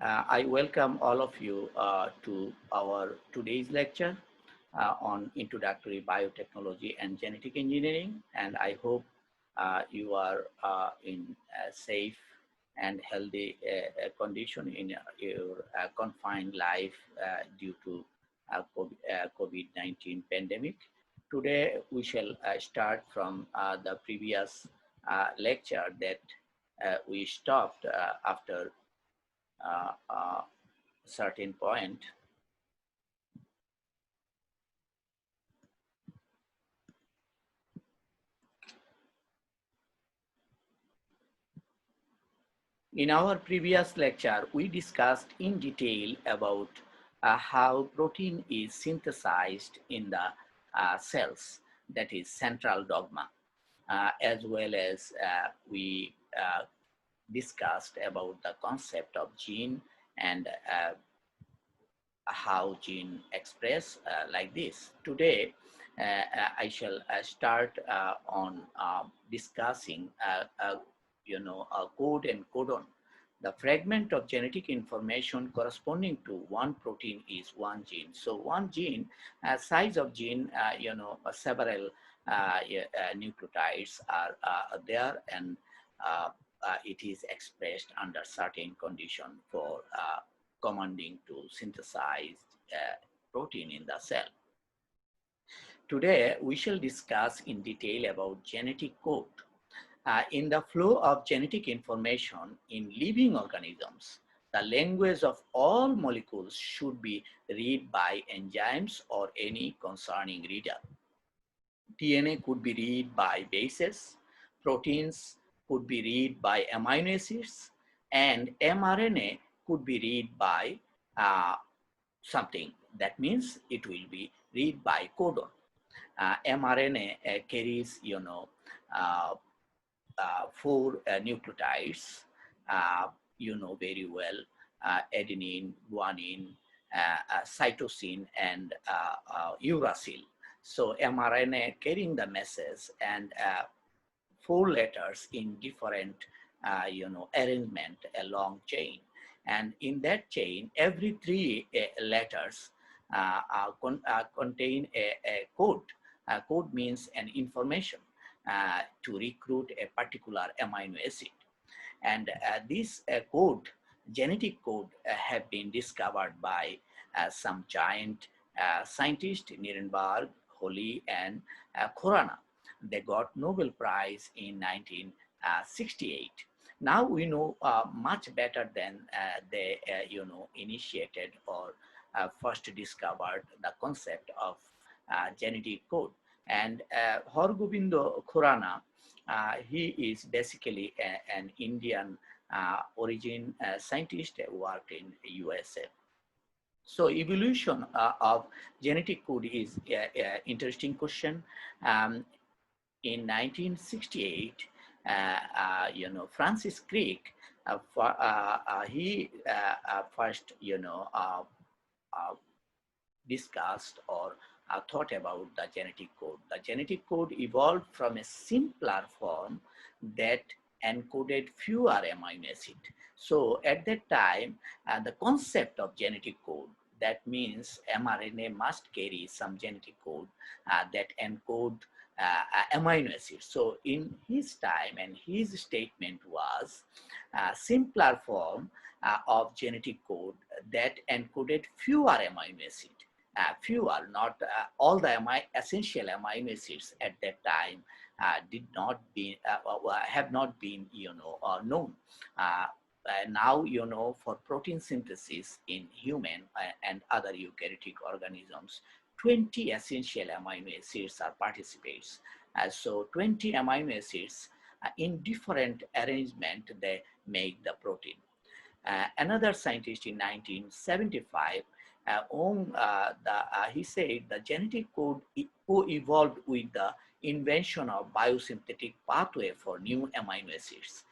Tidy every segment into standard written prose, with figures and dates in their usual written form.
I welcome all of you to our today's lecture on Introductory Biotechnology and Genetic Engineering. And I hope you are in a safe and healthy condition in your confined life due to COVID-19 pandemic. Today, we shall start from the previous lecture that we stopped after certain point. In our previous lecture, we discussed in detail about how protein is synthesized in the cells, that is central dogma, as well as we discussed about the concept of gene and how gene express like this. Today, I shall start on discussing, code and codon. The fragment of genetic information corresponding to one protein is one gene. So one gene, size of gene, several nucleotides are there, and it is expressed under certain condition for commanding to synthesize protein in the cell. Today, we shall discuss in detail about genetic code. In the flow of genetic information in living organisms, the language of all molecules should be read by enzymes or any concerning reader. DNA could be read by bases, proteins could be read by amino acids, and mRNA could be read by something. That means it will be read by codon. mRNA carries, four nucleotides, you know very well, adenine, guanine, cytosine, and uracil. So mRNA carrying the message, and four letters in different, arrangement, a long chain. And in that chain, every three letters contain a code. Code means an information to recruit a particular amino acid. And this code, genetic code, have been discovered by some giant scientists, Nirenberg, Holly, and Khorana. They got Nobel Prize in 1968. Now we know much better than they, initiated or first discovered the concept of genetic code. And Hargobindo Khurana, he is basically an Indian origin scientist who worked in USA. So evolution of genetic code is an interesting question. In 1968, Francis Crick, he first, discussed or thought about the genetic code. The genetic code evolved from a simpler form that encoded fewer amino acids. So at that time, the concept of genetic code, that means mRNA must carry some genetic code that encode amino acids. So in his time, and his statement was a simpler form of genetic code that encoded fewer amino acids. Fewer, not all the essential amino acids at that time did not be have not been known. Now for protein synthesis in human and other eukaryotic organisms, 20 essential amino acids are participants. So 20 amino acids in different arrangement, they make the protein. Another scientist in 1975, he said the genetic code co-evolved with the invention of biosynthetic pathway for new amino acids.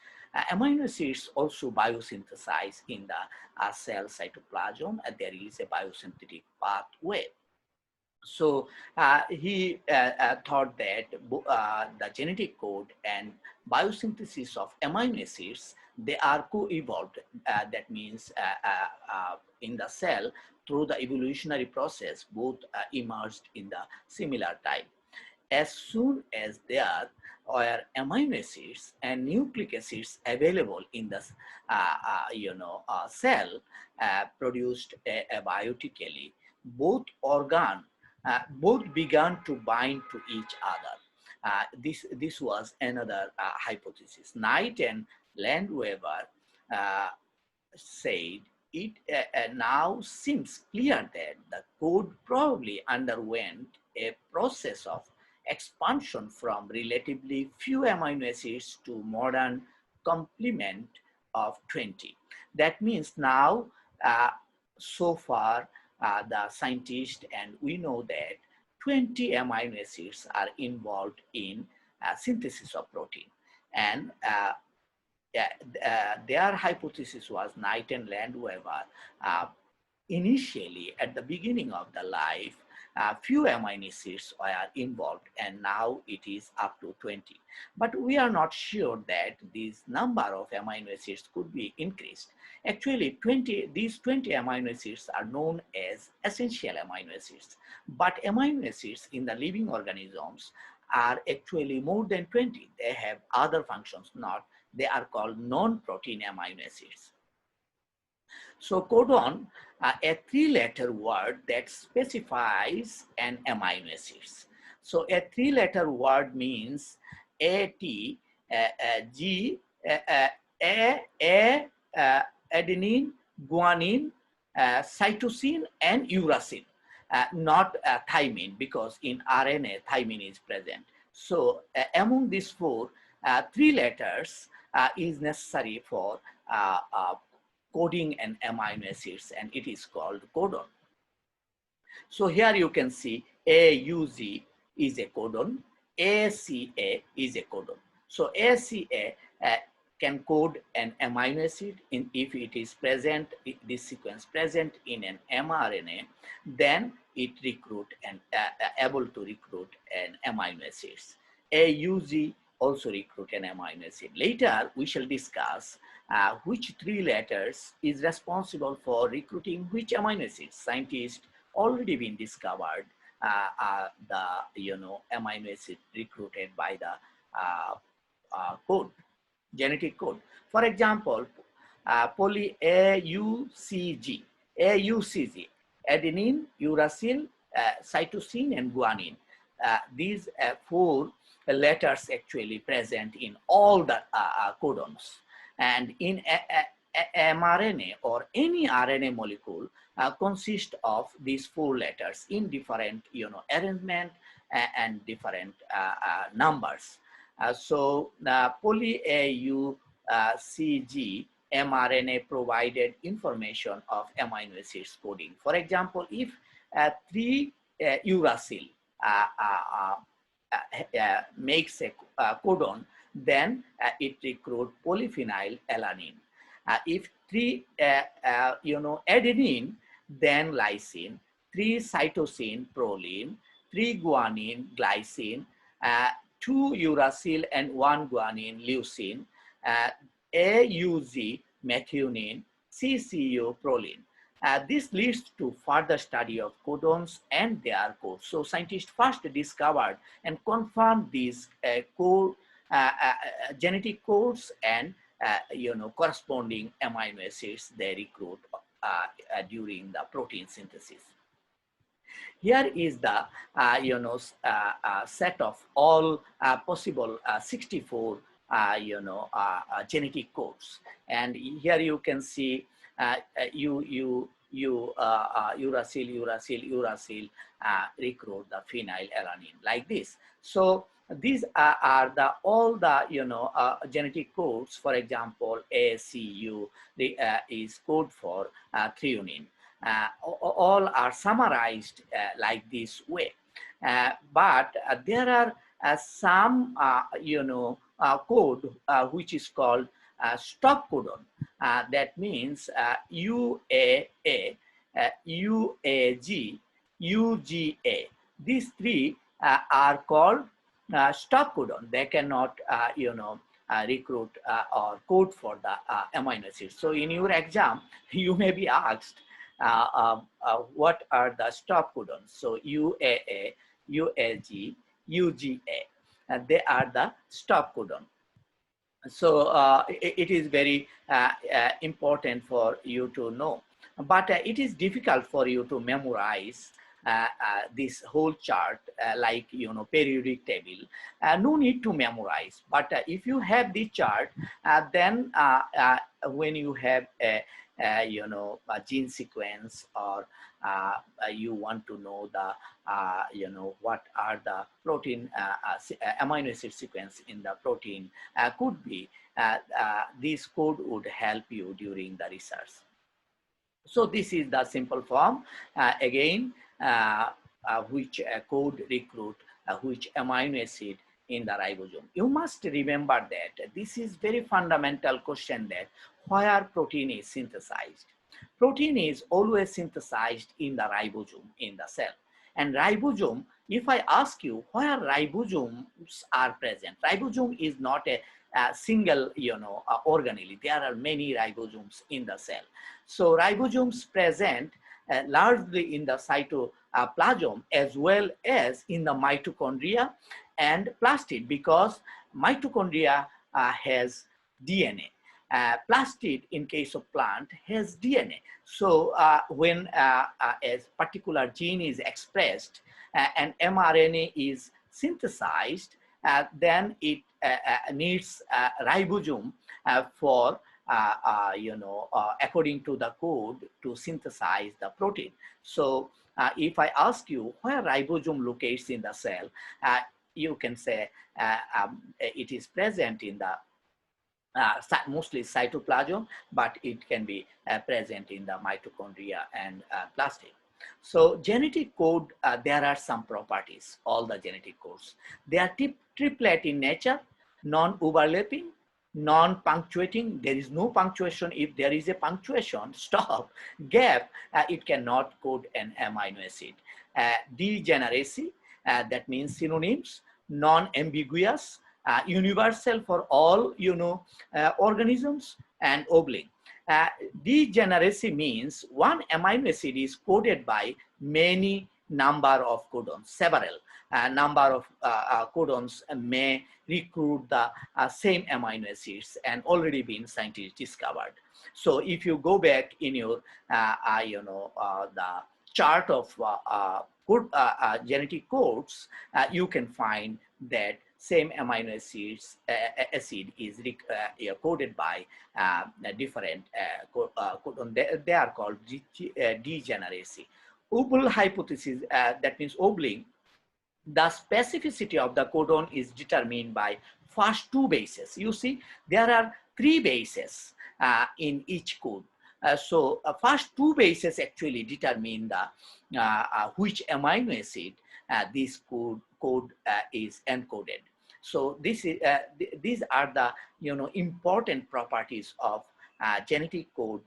Amino acids also biosynthesize in the cell cytoplasm, and there is a biosynthetic pathway. So he thought that the genetic code and biosynthesis of amino acids They are co-evolved. That means in the cell, through the evolutionary process, both emerged in the similar time. As soon as there are amino acids and nucleic acids available in the cell produced abiotically, both began to bind to each other. This was another hypothesis. Knight and Landweber uh, said it now seems clear that the code probably underwent a process of expansion from relatively few amino acids to modern complement of 20. That means now, uh, so far, the scientists and we know that 20 amino acids are involved in synthesis of protein. And their hypothesis was Knight and Landweber. Uh, Initially, at the beginning of the life, few amino acids were involved, and now it is up to 20. But we are not sure that this number of amino acids could be increased. Actually, these 20 amino acids are known as essential amino acids. But amino acids in the living organisms are actually more than 20. They have other functions, not they are called non-protein amino acids. So codon, a three-letter word that specifies an amino acids. So a three-letter word means A, T, G, adenine, guanine, cytosine, and uracil. Not thymine, because in RNA thymine is present. So among these four, three letters is necessary for coding an amino acids, and it is called codon. So here you can see AUZ is a codon, ACA is a codon. So ACA can code an amino acid if it is present, this sequence present in an mRNA, then it able to recruit an amino acids. AUZ also recruit an amino acid. Later, we shall discuss which three letters is responsible for recruiting which amino acids. Scientists already been discovered the amino acid recruited by the code, genetic code. For example, poly AUCG, adenine, uracil, cytosine, and guanine. These four letters actually present in all the codons. And in mRNA or any RNA molecule consist of these four letters in different arrangement and different numbers. So the poly-AUCG mRNA provided information of amino acids coding. For example, if 3 uracil makes a codon, then it recruits polyphenyl alanine. If 3 adenine, then lysine, 3 cytosine proline, 3 guanine glycine, 2 uracil and 1 guanine leucine, AUZ methionine, CCU proline. This leads to further study of codons and their codes. So scientists first discovered and confirmed these genetic codes and corresponding amino acids they recruit during the protein synthesis. Here is the set of all possible 64 genetic codes, and here you can see uracil recruit the phenylalanine like this. So these are all the genetic codes. For example, ACU is code for threonine. All are summarized like this way, but there are some code which is called stop codon. That means UAA, UAG, UGA. These three are called stop codon. They cannot recruit or code for the amino acids. So in your exam, you may be asked what are the stop codons. So UAA, UAG, UGA, they are the stop codon. So it is very important for you to know, but it is difficult for you to memorize this whole chart, like periodic table. No need to memorize, but if you have the chart, then when you have a gene sequence, or you want to know the what are the protein amino acid sequence in the protein, could be this code would help you during the research. So this is the simple form. Again, which code recruit which amino acid in the ribosome. You must remember that this is very fundamental question, that where protein is synthesized. Protein is always synthesized in the ribosome in the cell. And ribosome, if I ask you where ribosomes are present, ribosome is not a single organelle. There are many ribosomes in the cell. So ribosomes present largely in the cytoplasm as well as in the mitochondria and plastid, because mitochondria has DNA. Plastid, in case of plant, has DNA. So when a particular gene is expressed and mRNA is synthesized, then it needs ribosome for according to the code to synthesize the protein. So if I ask you where ribosome locates in the cell, you can say it is present in the mostly cytoplasm, but it can be present in the mitochondria and plastid. So genetic code, there are some properties, all the genetic codes. They are triplet in nature, non-overlapping, non-punctuating. There is no punctuation. If there is a punctuation, stop, gap, it cannot code an amino acid. Degeneracy, that means synonyms, non-ambiguous, universal for all organisms, and oblong. Degeneracy means one amino acid is coded by many number of codons, several number of codons may recruit the same amino acids and already been scientists discovered. So if you go back in your the chart of genetic codes, you can find that same amino acids acid is coded by different codon. They are called degeneracy. Oval hypothesis, that means oblong. The specificity of the codon is determined by first two bases. You see, there are three bases in each code. So first two bases actually determine the which amino acid this code is encoded. So this is these are the important properties of genetic code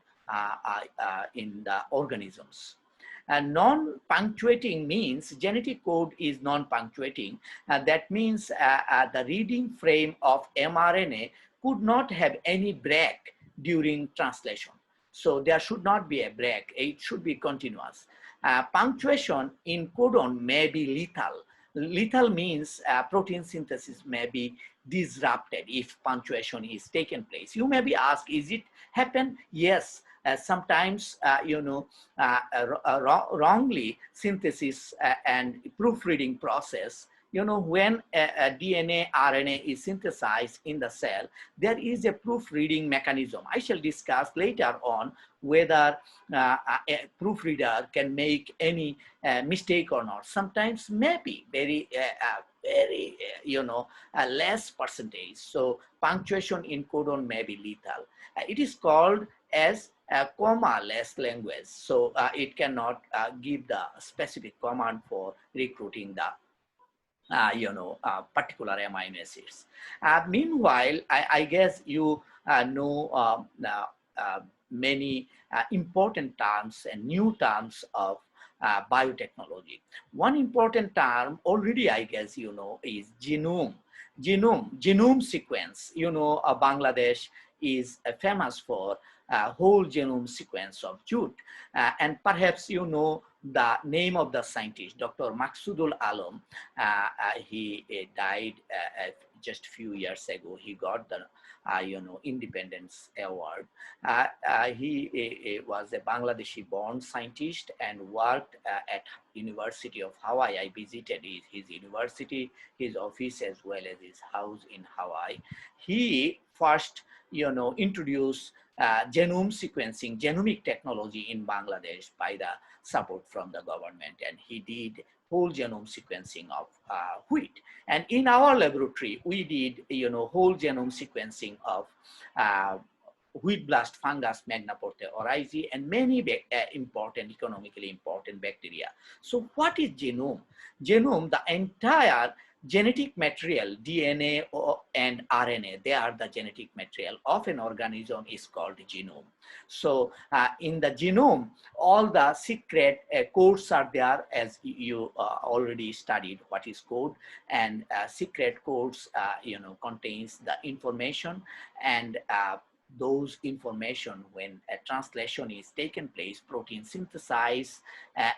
in the organisms. Non-punctuating means genetic code is non-punctuating. That means the reading frame of mRNA could not have any break during translation. So there should not be a break. It should be continuous. Punctuation in codon may be lethal. Lethal means protein synthesis may be disrupted if punctuation is taken place. You may be asked, is it happen? Yes. Sometimes, wrongly synthesis and proofreading process, when a DNA, RNA is synthesized in the cell, there is a proofreading mechanism. I shall discuss later on whether a proofreader can make any mistake or not. Sometimes maybe very less percentage. So punctuation in codon may be lethal. It is called as a comma-less language. So it cannot give the specific command for recruiting the particular amino acids. Meanwhile, I guess you know many important terms and new terms of biotechnology. One important term already, I guess, is genome. genome sequence. Bangladesh is famous for whole genome sequence of jute. And perhaps the name of the scientist, Dr. Maksudul Alam. He died just a few years ago. He got the Independence Award. He was a Bangladeshi born scientist and worked at University of Hawaii. I visited his university, his office, as well as his house in Hawaii. He first introduced genome sequencing, genomic technology in Bangladesh by the support from the government, and he did whole genome sequencing of wheat. And in our laboratory, we did whole genome sequencing of wheat blast fungus, Magna Porte oryzae, and many economically important bacteria. So what is genome? Genome, the entire genetic material, DNA and RNA, they are the genetic material of an organism, is called genome. So in the genome, all the secret codes are there, as you already studied what is code, and secret codes contains the information, and those information, when a translation is taken place, protein synthesize,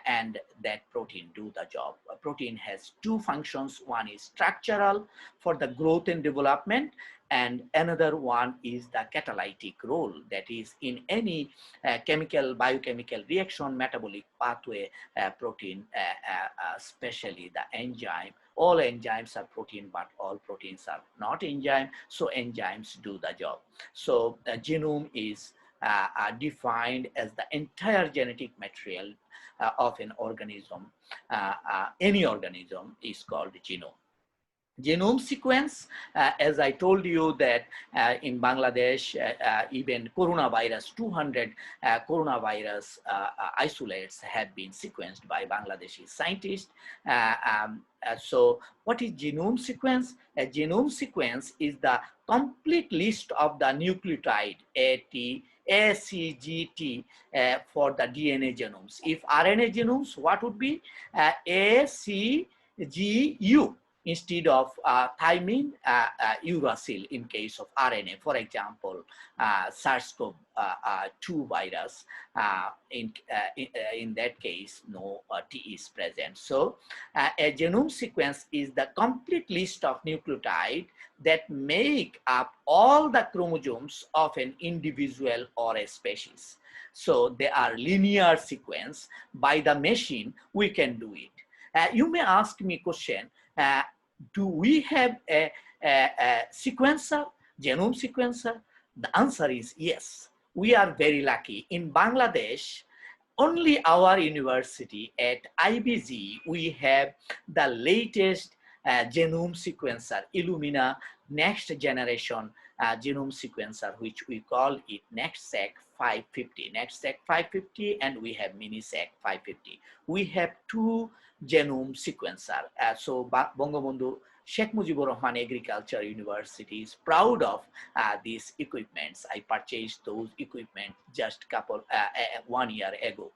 and that protein do the job. A protein has two functions. One is structural for the growth and development, and another one is the catalytic role, that is in any biochemical reaction, metabolic pathway, protein, especially the enzyme. All enzymes are protein, but all proteins are not enzyme, so enzymes do the job. So the genome is defined as the entire genetic material of an organism. Any organism is called genome. Genome sequence, as I told you that in Bangladesh, even coronavirus, 200 coronavirus isolates have been sequenced by Bangladeshi scientists. So what is genome sequence? A genome sequence is the complete list of the nucleotide A, C, G, T for the DNA genomes. If RNA genomes, what would be? A, C, G, U. Instead of thymine, uracil in case of RNA. For example, SARS-CoV-2 virus, in that case, no T is present. So a genome sequence is the complete list of nucleotides that make up all the chromosomes of an individual or a species. So they are linear sequence. By the machine, we can do it. You may ask me a question, do we have a sequencer, genome sequencer? The answer is yes. We are very lucky. In Bangladesh, only our university at IBG, we have the latest genome sequencer, Illumina next generation genome sequencer, which we call it NextSec 550. NextSec 550, and we have MiniSec 550. We have two genome sequencer. So Bangabandhu Sheikh Mujibur Rahman Agriculture University is proud of these equipments. I purchased those equipment just 1 year ago.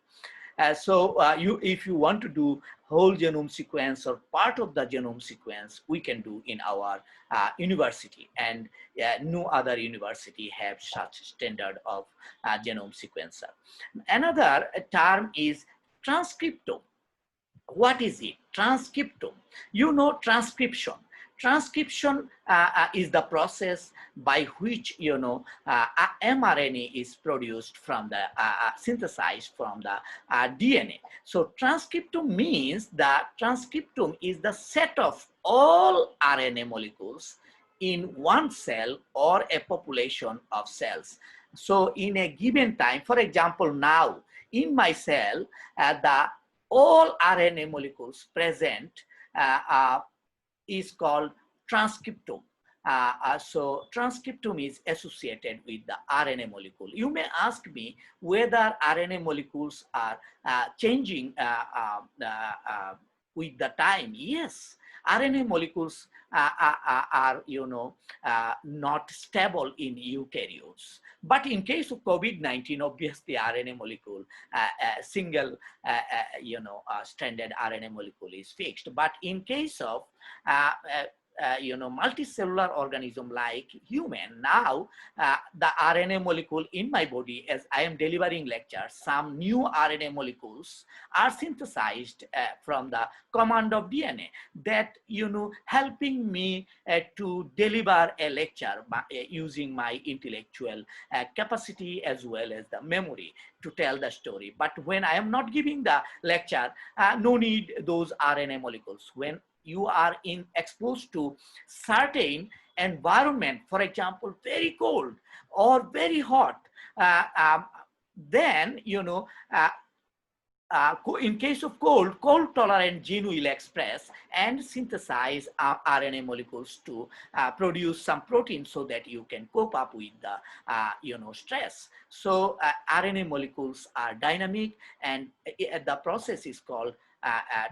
If you want to do whole genome sequence or part of the genome sequence, we can do in our university, and no other university have such standard of genome sequencer. Another term is transcriptome. What is it? Transcriptome. You know transcription. Transcription is the process by which mRNA is produced from the synthesized from the DNA. So transcriptome means that transcriptome is the set of all RNA molecules in one cell or a population of cells. So in a given time, for example, now in my cell, all RNA molecules present is called transcriptome. So transcriptome is associated with the RNA molecule. You may ask me whether RNA molecules are changing with the time. Yes, RNA molecules are not stable in eukaryotes. But in case of COVID-19, obviously RNA molecule, single stranded RNA molecule is fixed. But in case of multicellular organism like human. Now, the RNA molecule in my body, as I am delivering lectures, some new RNA molecules are synthesized from the command of DNA that, helping me to deliver a lecture by, using my intellectual capacity as well as the memory to tell the story. But when I am not giving the lecture, no need those RNA molecules. When you are exposed to certain environment, for example, very cold or very hot, then, in case of cold tolerant gene will express and synthesize RNA molecules to produce some protein so that you can cope up with the stress. So RNA molecules are dynamic, and the process is called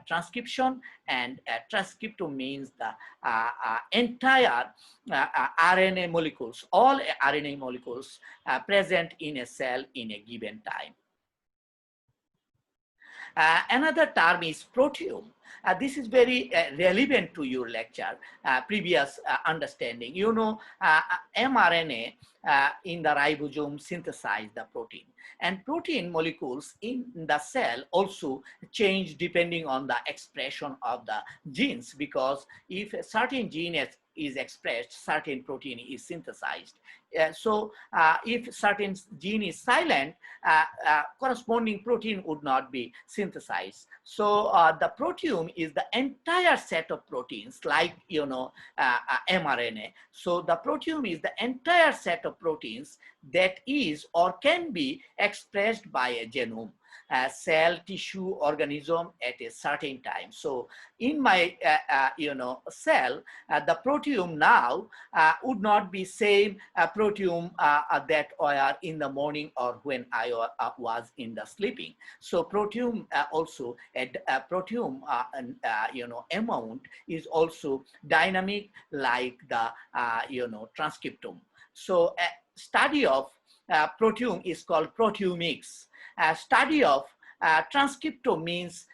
transcription, and transcriptome means the entire RNA molecules, all RNA molecules present in a cell in a given time. Another term is proteome. This is very relevant to your lecture, previous understanding. mRNA in the ribosome synthesize the protein. And protein molecules in the cell also change depending on the expression of the genes, because if a certain gene is expressed, certain protein is synthesized. So if certain gene is silent, corresponding protein would not be synthesized. So the proteome is the entire set of proteins like, mRNA. So the proteome is the entire set of proteins that is or can be expressed by a genome, cell, tissue, organism at a certain time. So in my, cell, the proteome now would not be same proteome that were in the morning or when I was in the sleeping. So proteome also, proteome, amount is also dynamic like the, transcriptome. So study of proteome is called proteomics. Study of transcriptome means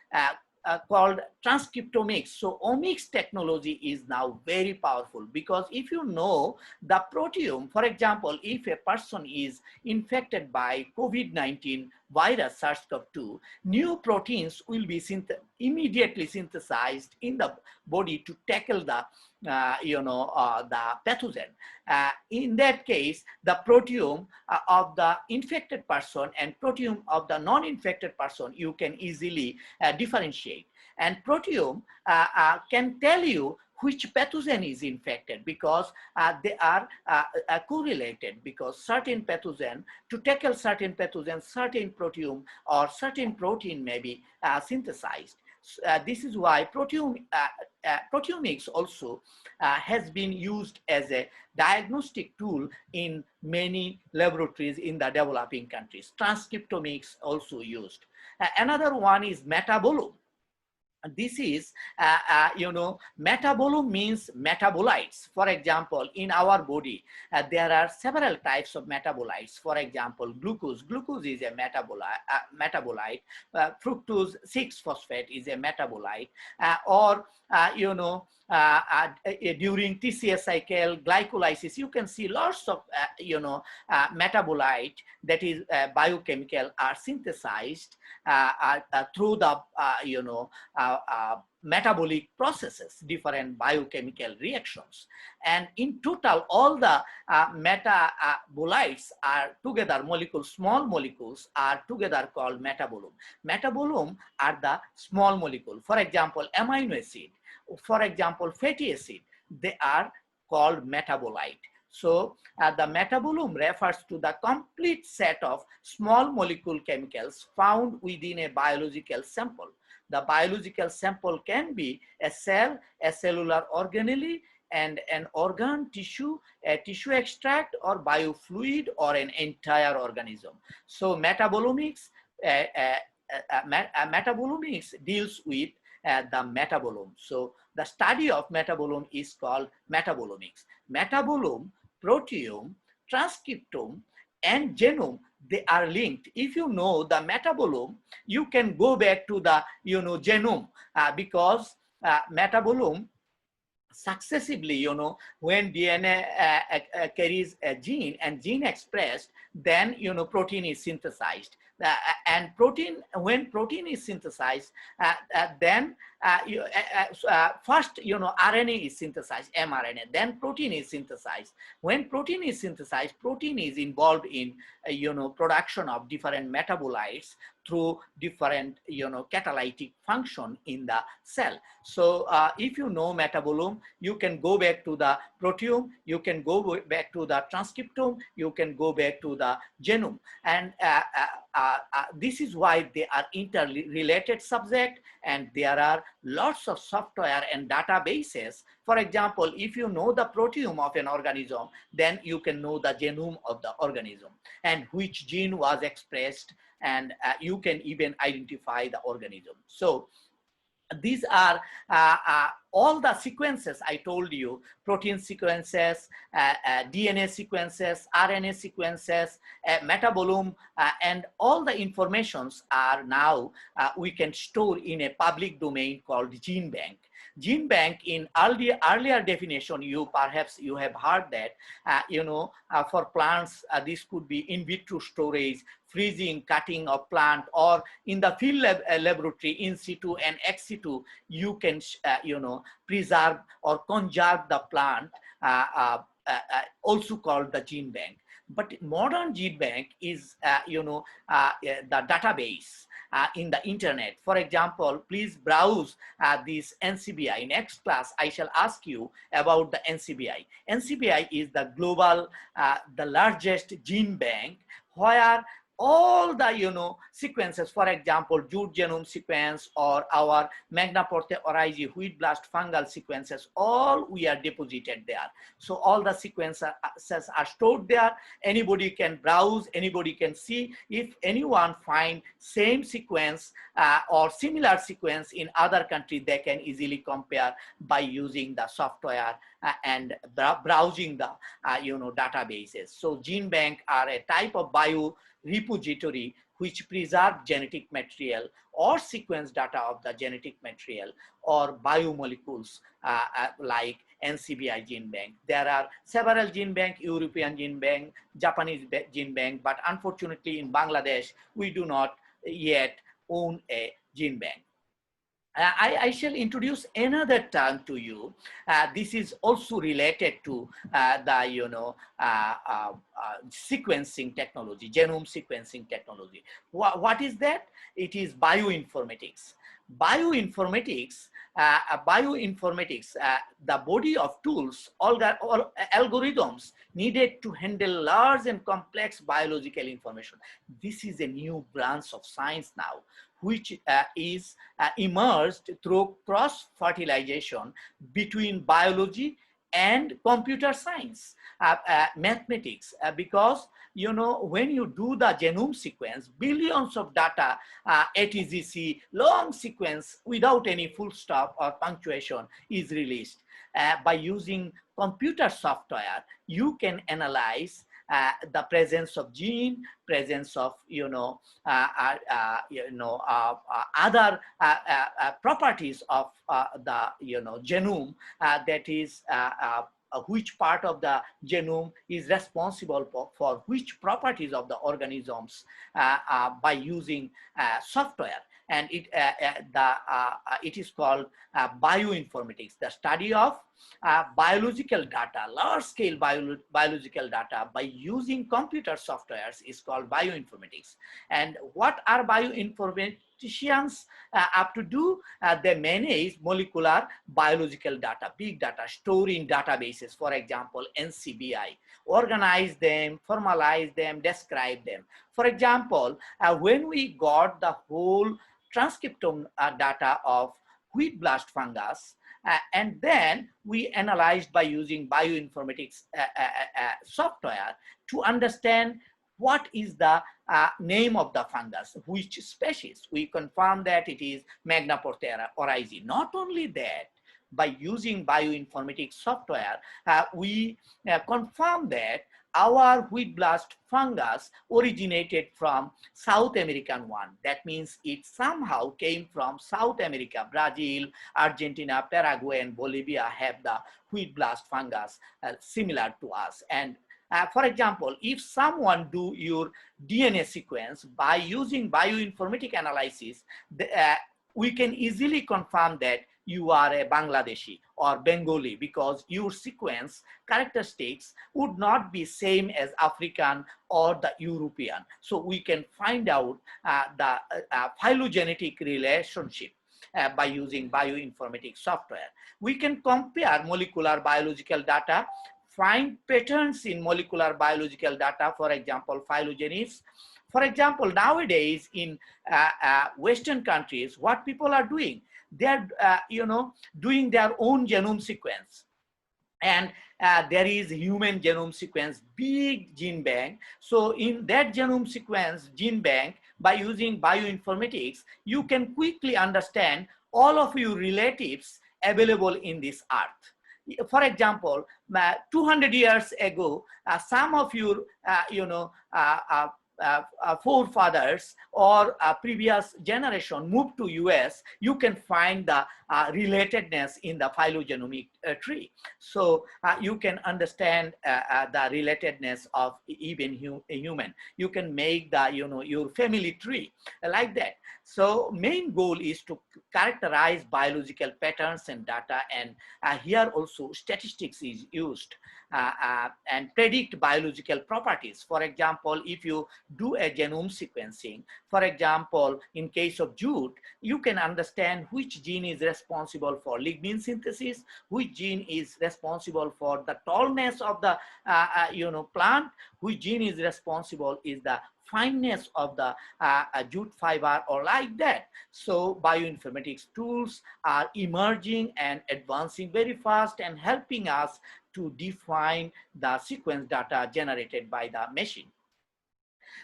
called transcriptomics. So omics technology is now very powerful, because if you know the proteome, for example, if a person is infected by COVID-19 virus SARS-CoV-2, new proteins will be immediately synthesized in the body to tackle the the pathogen. In that case, the proteome of the infected person and proteome of the non-infected person, you can easily differentiate. And proteome can tell you which pathogen is infected, because they are correlated, because certain pathogen, to tackle certain pathogen, certain proteome or certain protein may be synthesized. This is why proteomics also has been used as a diagnostic tool in many laboratories in the developing countries. Transcriptomics also used. Another one is Metabolome. This is, Metabolome means metabolites. For example, in our body, there are several types of metabolites. For example, glucose. Glucose is a metabolite. Fructose 6-phosphate is a metabolite. During TCA cycle, glycolysis, you can see lots of, metabolite, that is biochemical, are synthesized through the, metabolic processes, different biochemical reactions. And in total, all the metabolites are together, molecules, small molecules are together called metabolome. Metabolome are the small molecule. For example, amino acid, for example, fatty acid, they are called metabolite. So the metabolome refers to the complete set of small molecule chemicals found within a biological sample. The biological sample can be a cell, a cellular organelle, and an organ, tissue, a tissue extract, or biofluid, or an entire organism. So metabolomics, metabolomics deals with the metabolome. So the study of metabolome is called metabolomics. Metabolome, proteome, transcriptome, and genome, they are linked. If you know the metabolome, you can go back to the genome, because metabolome successively, when DNA carries a gene and gene expressed, then, protein is synthesized. And when protein is synthesized, then first, RNA is synthesized, mRNA, then protein is synthesized. When protein is synthesized, protein is involved in, production of different metabolites through different, catalytic function in the cell. So if you know metabolome, you can go back to the proteome, you can go back to the transcriptome, you can go back to the genome. And this is why they are interrelated subject, and there are lots of software and databases. For example, if you know the proteome of an organism, then you can know the genome of the organism and which gene was expressed, and you can even identify the organism. So these are all the sequences I told you: protein sequences, DNA sequences, RNA sequences, metabolome, and all the informations are now we can store in a public domain called gene bank. Gene bank, in earlier definition, perhaps you have heard that, for plants, this could be in vitro storage, freezing, cutting of plant, or in the field laboratory, in situ and ex situ, you can, preserve or conserve the plant, also called the gene bank. But modern gene bank is, the database in the internet. For example, please browse this NCBI. Next class, I shall ask you about the NCBI. NCBI is the global, the largest gene bank, where all the sequences, for example, jute genome sequence or our Magna Porte Orizi wheat blast fungal sequences, all we are deposited there. So all the sequences are stored there. Anybody can browse, anybody can see. If anyone find same sequence or similar sequence in other country, they can easily compare by using the software and browsing the databases. So gene bank are a type of bio repository which preserve genetic material or sequence data of the genetic material or biomolecules like NCBI gene bank. There are several gene bank, European gene bank, Japanese gene bank, but unfortunately in Bangladesh, we do not yet own a gene bank. I shall introduce another term to you. This is also related to the sequencing technology, genome sequencing technology. What is that? It is bioinformatics. Bioinformatics, the body of tools, all algorithms needed to handle large and complex biological information. This is a new branch of science now, which is emerged through cross-fertilization between biology and computer science, mathematics, because when you do the genome sequence, billions of data, ATGC, long sequence without any full stop or punctuation is released. By using computer software, you can analyze the presence of gene, presence of other properties of the genome, that is which part of the genome is responsible for which properties of the organisms by using software. And it is called bioinformatics, the study of biological data, large-scale biological data by using computer softwares is called bioinformatics. And what are bioinformaticians up to do? They manage molecular biological data, big data, stored in databases, for example, NCBI, organize them, formalize them, describe them. For example, when we got the whole transcriptome data of wheat blast fungus, and then we analyzed by using bioinformatics software to understand what is the name of the fungus, which species. We confirmed that it is Magna Porte Orizi. Not only that, by using bioinformatics software, we confirm that our wheat blast fungus originated from South American one. That means it somehow came from South America. Brazil, Argentina, Paraguay, and Bolivia have the wheat blast fungus similar to us. And for example, if someone do your DNA sequence by using bioinformatic analysis, we can easily confirm that you are a Bangladeshi or Bengali, because your sequence characteristics would not be same as African or the European. So we can find out the phylogenetic relationship by using bioinformatics software. We can compare molecular biological data, find patterns in molecular biological data, for example, phylogenes. For example, nowadays in Western countries, what people are doing, they're doing their own genome sequence. And there is human genome sequence, big gene bank. So in that genome sequence, gene bank, by using bioinformatics, you can quickly understand all of your relatives available in this earth. For example, 200 years ago, some of your, forefathers or previous generation moved to US, you can find the relatedness in the phylogenomic tree. So you can understand the relatedness of even human. You can make the, your family tree like that. So main goal is to characterize biological patterns and data, and here also statistics is used and predict biological properties. For example, if you do a genome sequencing, for example, in case of jute, you can understand which gene is responsible for lignin synthesis, which gene is responsible for the tallness of the plant, which gene is responsible is the fineness of the jute fiber, or like that. So bioinformatics tools are emerging and advancing very fast and helping us to define the sequence data generated by the machine.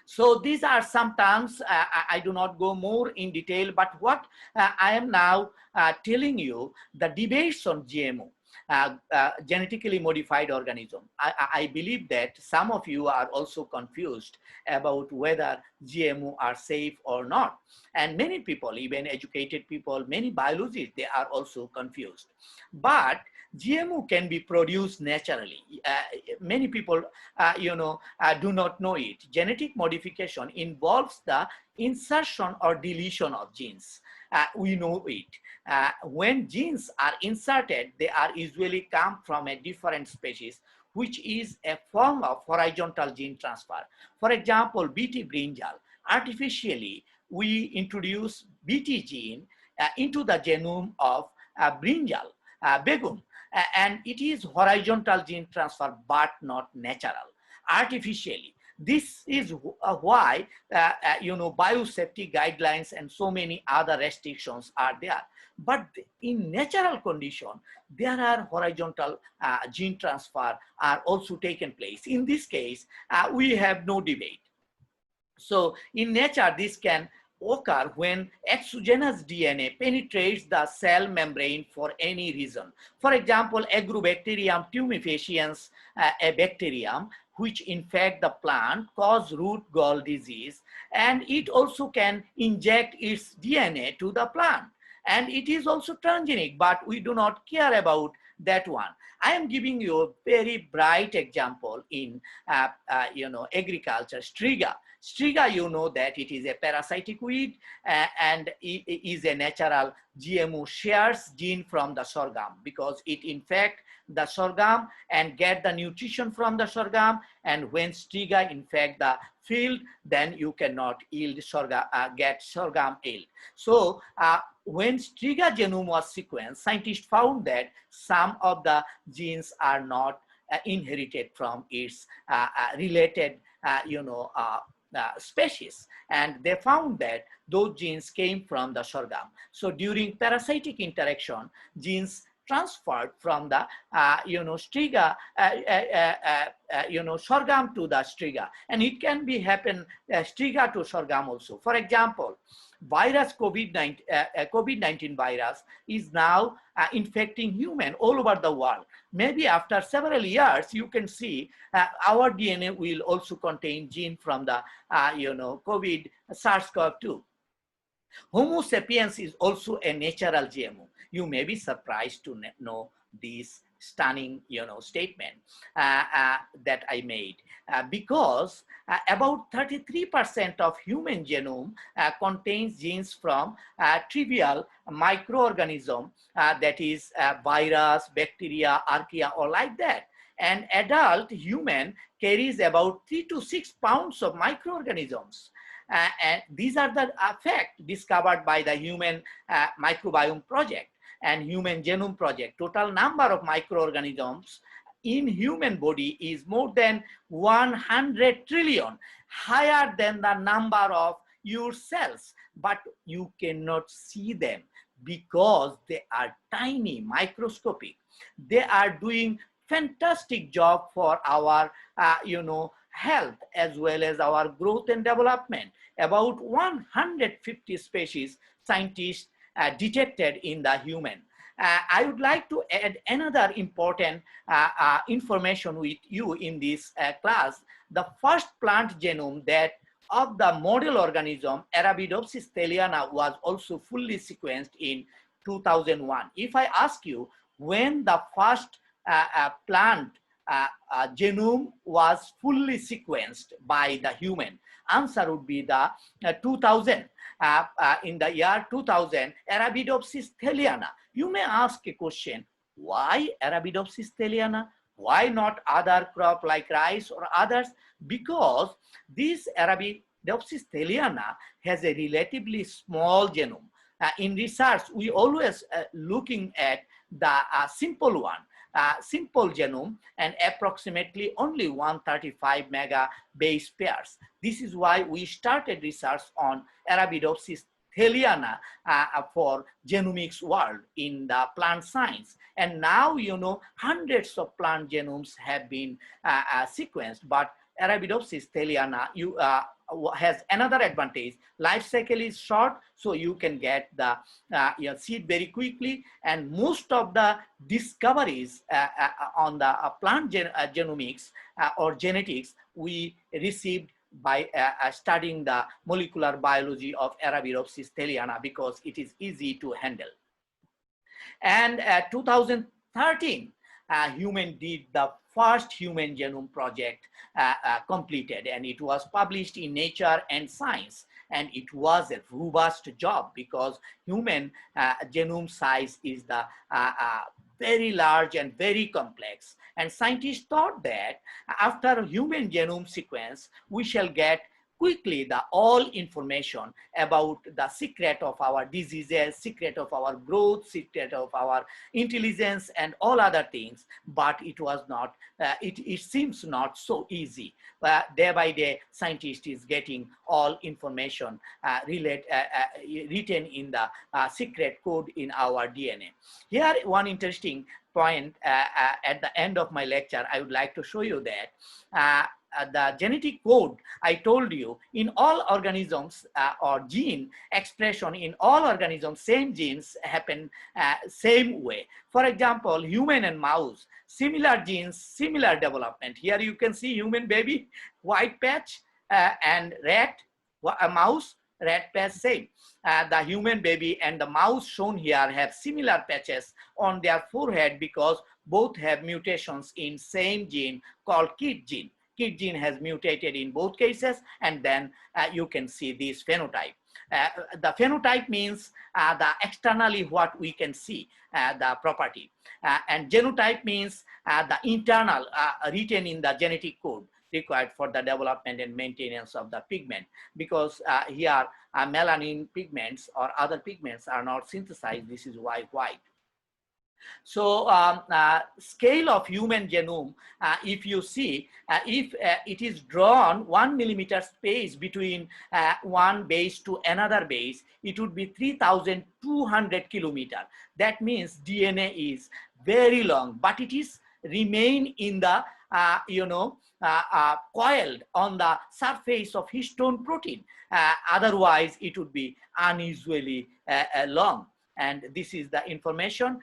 So these are some terms. I do not go more in detail, but what I am now telling you, the debates on GMO, genetically modified organism. I believe that some of you are also confused about whether GMO are safe or not. And many people, even educated people, many biologists, they are also confused. But GMO can be produced naturally. Many people, do not know it. Genetic modification involves the insertion or deletion of genes. We know it. When genes are inserted, they are usually come from a different species, which is a form of horizontal gene transfer. For example, BT brinjal, artificially, we introduce BT gene into the genome of brinjal, begun. And it is horizontal gene transfer, but not natural, artificially. This is why, biosafety guidelines and so many other restrictions are there. But in natural condition, there are horizontal gene transfer are also taken place. In this case, we have no debate. So in nature, this can occur when exogenous DNA penetrates the cell membrane for any reason. For example, Agrobacterium tumefaciens, a bacterium which infect the plant, cause root gall disease, and it also can inject its DNA to the plant. And it is also transgenic, but we do not care about that one. I am giving you a very bright example in agriculture, striga. Striga, you know that it is a parasitic weed and it is a natural GMO, shares gene from the sorghum because it infects the sorghum and get the nutrition from the sorghum. And when striga infect the field, then you cannot yield sorghum, get sorghum yield. So when striga genome was sequenced, scientists found that some of the genes are not inherited from its related, species, and they found that those genes came from the sorghum. So during parasitic interaction, genes transferred from the striga, sorghum to the striga, and it can be happen striga to sorghum also. For example, virus COVID-19 virus is now infecting human all over the world. Maybe after several years, you can see our DNA will also contain gene from the COVID SARS-CoV-2. Homo sapiens is also a natural GMO. You may be surprised to know this stunning, statement that I made, because about 33% of human genome contains genes from trivial microorganism, that is virus, bacteria, archaea, or like that. An adult human carries about 3 to 6 pounds of microorganisms. And these are the facts discovered by the Human Microbiome Project and Human Genome Project. Total number of microorganisms in human body is more than 100 trillion, higher than the number of your cells, but you cannot see them because they are tiny, microscopic. They are doing fantastic job for our health as well as our growth and development. About 150 species scientists detected in the human. I would like to add another important information with you in this class. The first plant genome that of the model organism Arabidopsis thaliana was also fully sequenced in 2001. If I ask you when the first plant genome was fully sequenced by the human, answer would be the 2000. In the year 2000, Arabidopsis thaliana. You may ask a question, why Arabidopsis thaliana? Why not other crop like rice or others? Because this Arabidopsis thaliana has a relatively small genome. In research, we always looking at the simple one. Simple genome and approximately only 135 mega base pairs. This is why we started research on Arabidopsis thaliana for genomics world in the plant science. And now, hundreds of plant genomes have been sequenced, but Arabidopsis thaliana has another advantage. Life cycle is short, so you can get the seed very quickly. And most of the discoveries on the plant genomics or genetics we received by studying the molecular biology of Arabidopsis thaliana, because it is easy to handle. And 2013, human did the first human genome project completed, and it was published in Nature and Science. And it was a robust job because human genome size is the very large and very complex. And scientists thought that after human genome sequence, we shall get quickly the all information about the secret of our diseases, secret of our growth, secret of our intelligence, and all other things. But it was not, it seems not so easy. Day by day, scientist is getting all information written in the secret code in our DNA. Here, one interesting point at the end of my lecture, I would like to show you that the genetic code, I told you, in all organisms or gene expression in all organisms, same genes happen same way. For example, human and mouse, similar genes, similar development. Here you can see human baby, white patch, and rat, a mouse, rat patch, same. The human baby and the mouse shown here have similar patches on their forehead because both have mutations in same gene called KIT gene. KIT gene has mutated in both cases, and then you can see this phenotype. The phenotype means the externally what we can see, the property. And genotype means the internal written in the genetic code required for the development and maintenance of the pigment, because here melanin pigments or other pigments are not synthesized. This is why white. So scale of human genome, if you see, if it is drawn 1 millimeter space between one base to another base, it would be 3,200 kilometer. That means DNA is very long, but it is remain in the coiled on the surface of histone protein. Otherwise, it would be unusually long. And this is the information.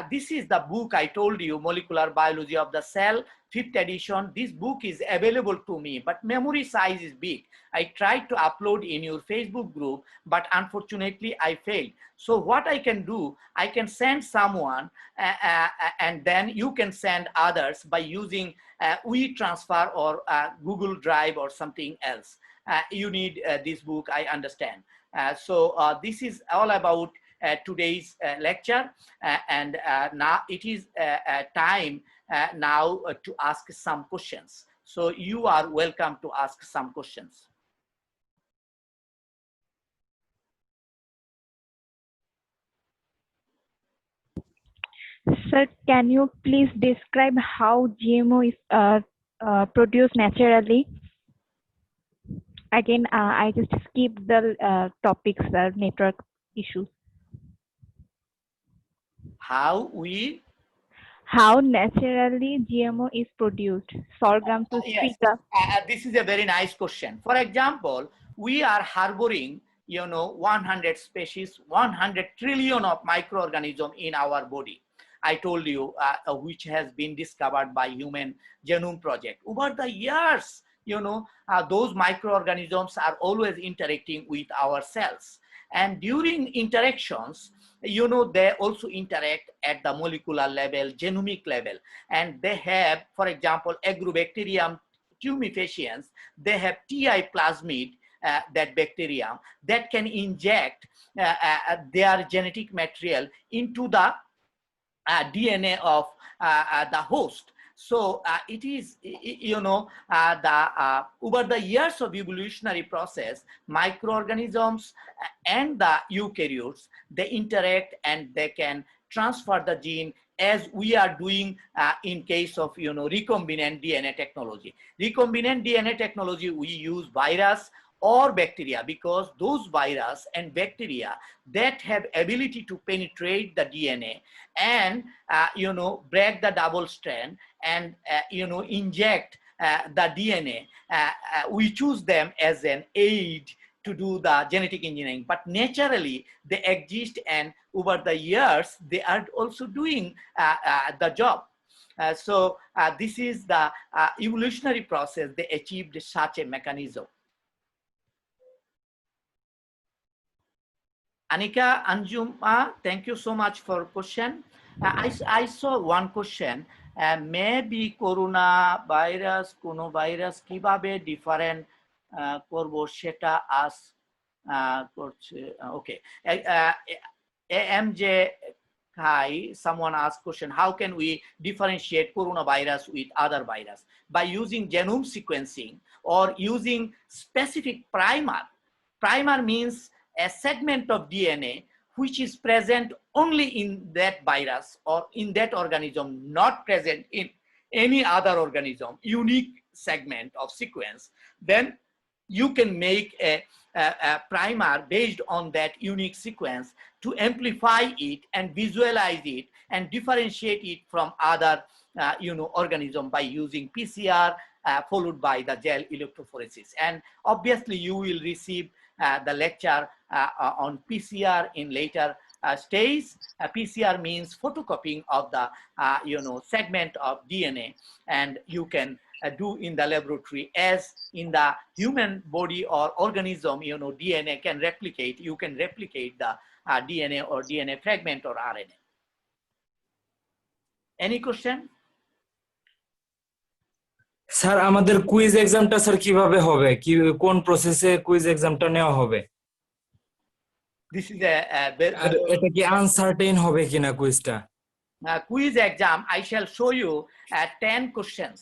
This is the book I told you, Molecular Biology of the Cell, 5th edition. This book is available to me, but memory size is big. I tried to upload in your Facebook group, but unfortunately I failed. So what I can do, I can send someone and then you can send others by using WeTransfer or Google Drive or something else. You need this book, I understand. So this is all about today's lecture, and now it is time now to ask some questions. So you are welcome to ask some questions. Sir, can you please describe how GMO is produced naturally? Again, I just skipped the topics, network issues. How naturally GMO is produced? Sorghum to yes, this is a very nice question. For example, we are harboring 100 species, 100 trillion of microorganisms in our body. I told you, which has been discovered by Human Genome Project. Over the years, those microorganisms are always interacting with our cells. And during interactions, they also interact at the molecular level, genomic level. And they have, for example, Agrobacterium tumefaciens, they have TI plasmid, that bacterium, that can inject their genetic material into the DNA of the host. So it is, over the years of evolutionary process, microorganisms and the eukaryotes, they interact and they can transfer the gene, as we are doing in case of recombinant DNA technology. Recombinant DNA technology, we use virus or bacteria, because those virus and bacteria that have ability to penetrate the DNA and break the double strand and inject the DNA, we choose them as an aid to do the genetic engineering. But naturally they exist, and over the years they are also doing the job. So this is the evolutionary process. They achieved such a mechanism. Anika Anjuma, thank you so much for question. I saw one question. Maybe corona virus, কোনো virus কিভাবে different করব সেটা আস করছে। Okay. AMJ Kai, someone asked question, how can we differentiate coronavirus with other virus? By using genome sequencing or using specific primer. Primer means a segment of DNA which is present only in that virus or in that organism, not present in any other organism, unique segment of sequence. Then you can make a primer based on that unique sequence to amplify it and visualize it and differentiate it from other organism by using PCR followed by the gel electrophoresis. And obviously you will receive the lecture on PCR in later stage. PCR means photocopying of the segment of DNA, and you can do in the laboratory. As in the human body or organism, DNA can replicate. You can replicate the DNA or DNA fragment or RNA. Any question? Sir আমাদের quiz এক্সামটা sir কিভাবে হবে, কি কোন প্রসেসে quiz এক্সামটা নেওয়া হবে? This is এটা কি আনসার্টেইন হবে কিনা কুইজটা? Quiz exam, I shall show you 10 questions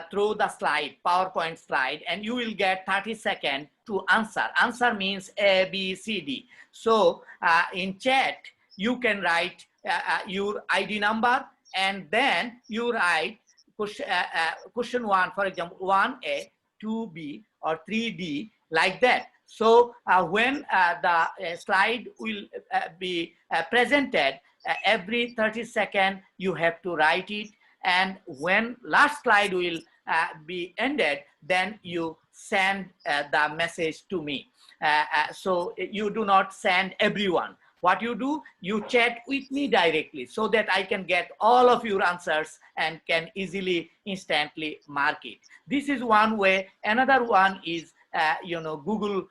through the slide, PowerPoint slide, and you will get 30 seconds to answer. Answer means A, B, C, D. So in chat, you can write your ID number, and then you write question 1, for example, 1A, 2B, or 3D, like that. So when the slide will be presented, every 30 seconds you have to write it, and when last slide will be ended, then you send the message to me. So you do not send everyone. What you do, you chat with me directly so that I can get all of your answers and can easily, instantly mark it. This is one way. Another one is, Google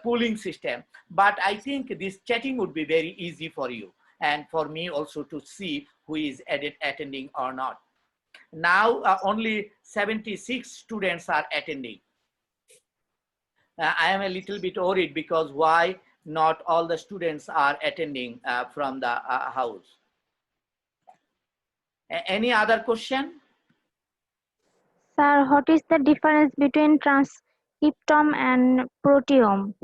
polling system. But I think this chatting would be very easy for you and for me also to see who is attending or not. Now only 76 students are attending. I am a little bit worried because why not all the students are attending from the house. Any other question? Sir, what is the difference between transcriptome and proteome?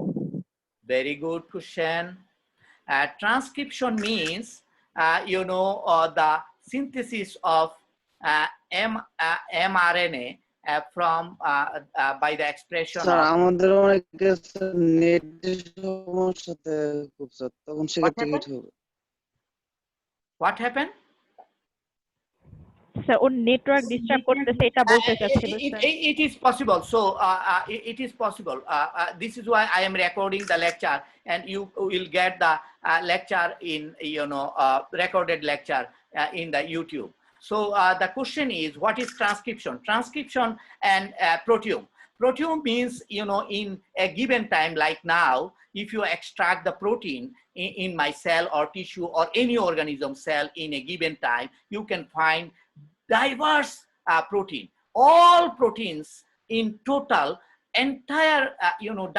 Very good question. Transcription means, the synthesis of mRNA from by the expression sir of. আমাদের অনেকে net সমস্যাতে খুব sir তখন সেক্ষেত্রে কি হবে? What happened? Sir or network disturb করতেছে এটা বলতে চাচ্ছিল sir. It is possible. So it is possible. This is why I am recording the lecture, and you will get the lecture in recorded lecture in the YouTube. So the question is, what is transcription? Transcription and proteome. Proteome means, in a given time, like now, if you extract the protein in my cell or tissue or any organism cell in a given time, you can find diverse protein. All proteins in total, entire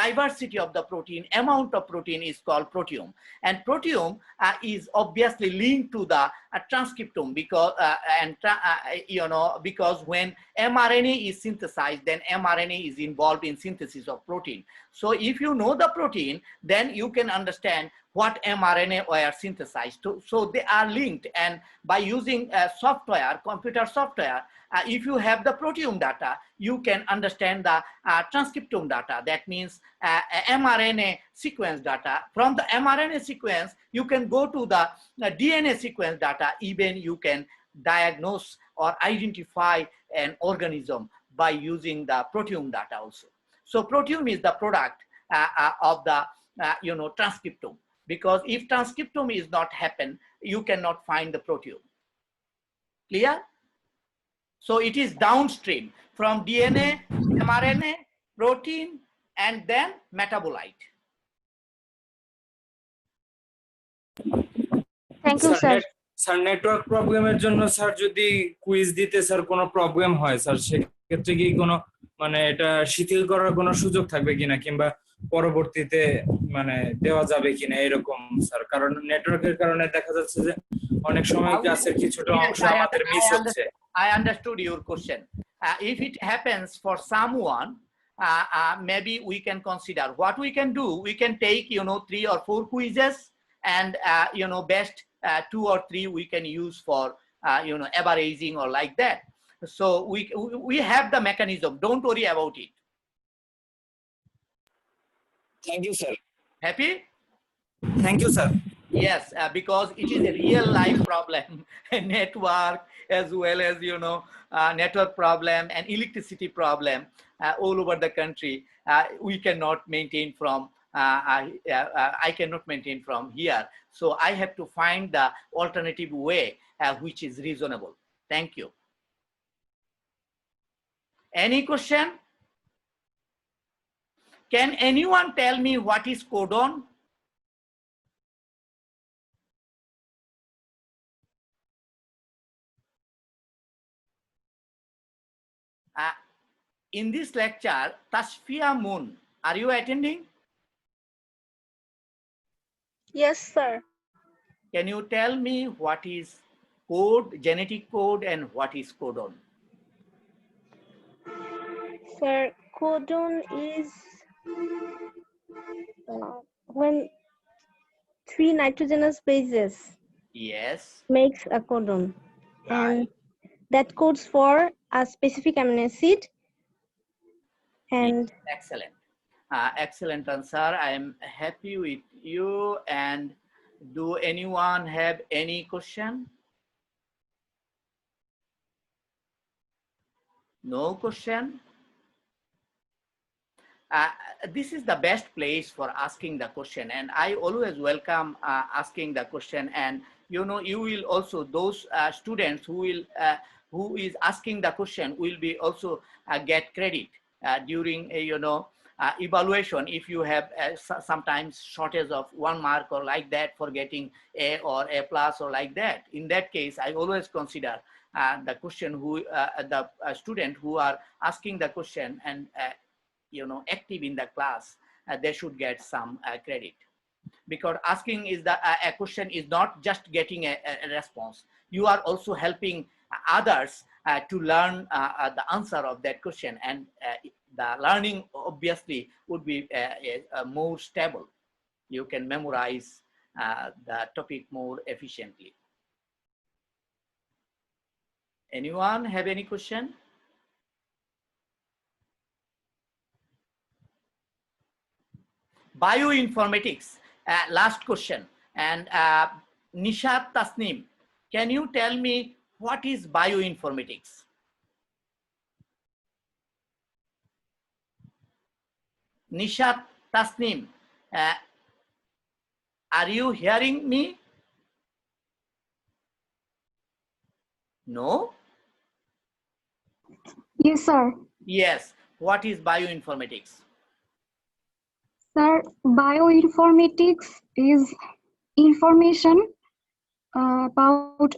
diversity of the protein, amount of protein is called proteome. And proteome is obviously linked to the transcriptome because because when mRNA is synthesized, then mRNA is involved in synthesis of protein. So if you know the protein, then you can understand what mRNA were synthesized to. So they are linked, and by using software, computer software, if you have the proteome data, you can understand the transcriptome data. That means mRNA sequence data. From the mRNA sequence, you can go to the DNA sequence data. Even you can diagnose or identify an organism by using the proteome data also. So proteome is the product of the transcriptome. Because if transcriptome is not happen, you cannot find the proteome. Clear? So it is downstream from DNA, mRNA, protein, and then metabolite. Thank you sir. Sir network প্রবলেমের জন্য sir যদি quiz দিতে sir কোনো problem হয় sir, সেক্ষেত্রে কি কোনো এটা শিথিল করার কোনো সুযোগ থাকবে কিনা, কিংবা পরবর্তীতে দেওয়া যাবে কিনা এরকম স্যার? কারণ নেটওয়ার্কের কারণে দেখা যাচ্ছে যে অনেক সময় ক্লাসের কিছুটা অংশ আমাদের মিস হচ্ছে। I understood your question. If it happens for someone, maybe we can consider what we can do. We can take 3 or 4 quizzes, and best 2 or 3 we can use for averaging or like that. So we have the mechanism. Don't worry about it. Thank you, sir. Happy? Thank you, sir. Yes, because it is a real life problem, network as well as network problem and electricity problem all over the country. We cannot maintain from I cannot maintain from here. So I have to find the alternative way which is reasonable. Thank you. Any question? Can anyone tell me what is codon? In this lecture, Tashfia Moon, are you attending? Yes, sir. Can you tell me what is code, genetic code, and what is codon? Sir, codon is when 3 nitrogenous bases Yes. makes a codon, Right. and that codes for a specific amino acid. And Excellent. Excellent answer. I am happy with you. And do anyone have any question? No question? Uh, this is the best place for asking the question, and I always welcome asking the question. And you know, you will also, those students who is asking the question will be also get credit during you know, evaluation. If you have sometimes shortage of 1 mark or like that for getting A or A plus or like that, in that case I always consider the question who the student who are asking the question and you know, active in the class, they should get some credit, because asking is the a question is not just getting a response. You are also helping others to learn the answer of that question, and the learning obviously would be more stable. You can memorize the topic more efficiently. Anyone have any question? Bioinformatics, last question. And Nishat Tasnim, can you tell me what is bioinformatics? Nishat Tasnim, are you hearing me? No? Yes, sir. Yes. What is bioinformatics? Sir, bioinformatics is information about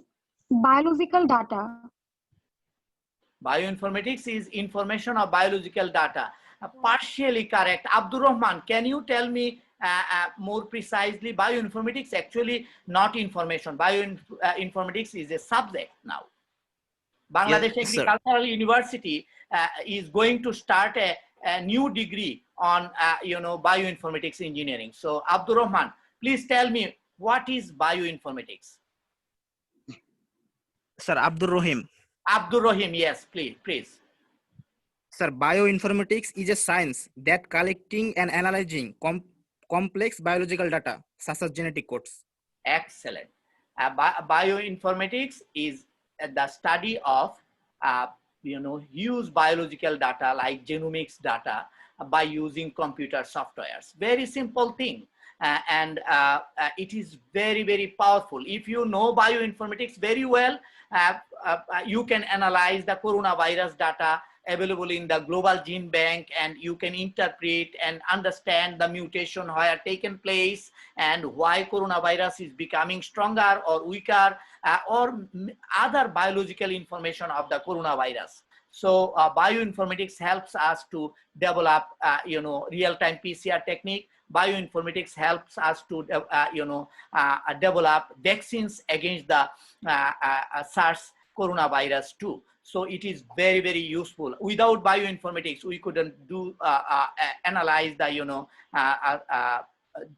biological data. Bioinformatics is information of biological data. Partially correct. Abdur Rahman, can you tell me more precisely? Bioinformatics actually not information. Bioinformatics is a subject now. Bangladesh Yes, sir. Agricultural University is going to start a new degree on you know, bioinformatics engineering. So Abdur Rahman, please tell me what is bioinformatics? Sir, Abdur Rahim. Abdur Rahim, yes, please. Sir, bioinformatics is a science that collecting and analyzing complex biological data such as genetic codes. Excellent. Bioinformatics is the study of you know, huge biological data like genomics data by using computer softwares. Very simple thing. And it is very, very powerful. If you know bioinformatics very well, you can analyze the coronavirus data available in the global gene bank, and you can interpret and understand the mutation where taken place and why coronavirus is becoming stronger or weaker, or other biological information of the coronavirus. So bioinformatics helps us to develop you know, real-time PCR technique. Bioinformatics helps us to you know, develop vaccines against the SARS coronavirus too. So it is very, very useful. Without bioinformatics, we couldn't do analyze the, you know,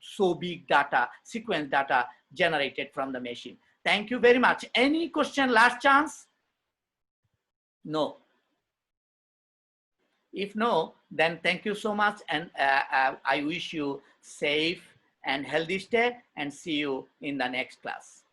so big data, sequence data generated from the machine. Thank you very much. Any question? Last chance? No. If no, then thank you so much, and I wish you safe and healthy stay, and see you in the next class.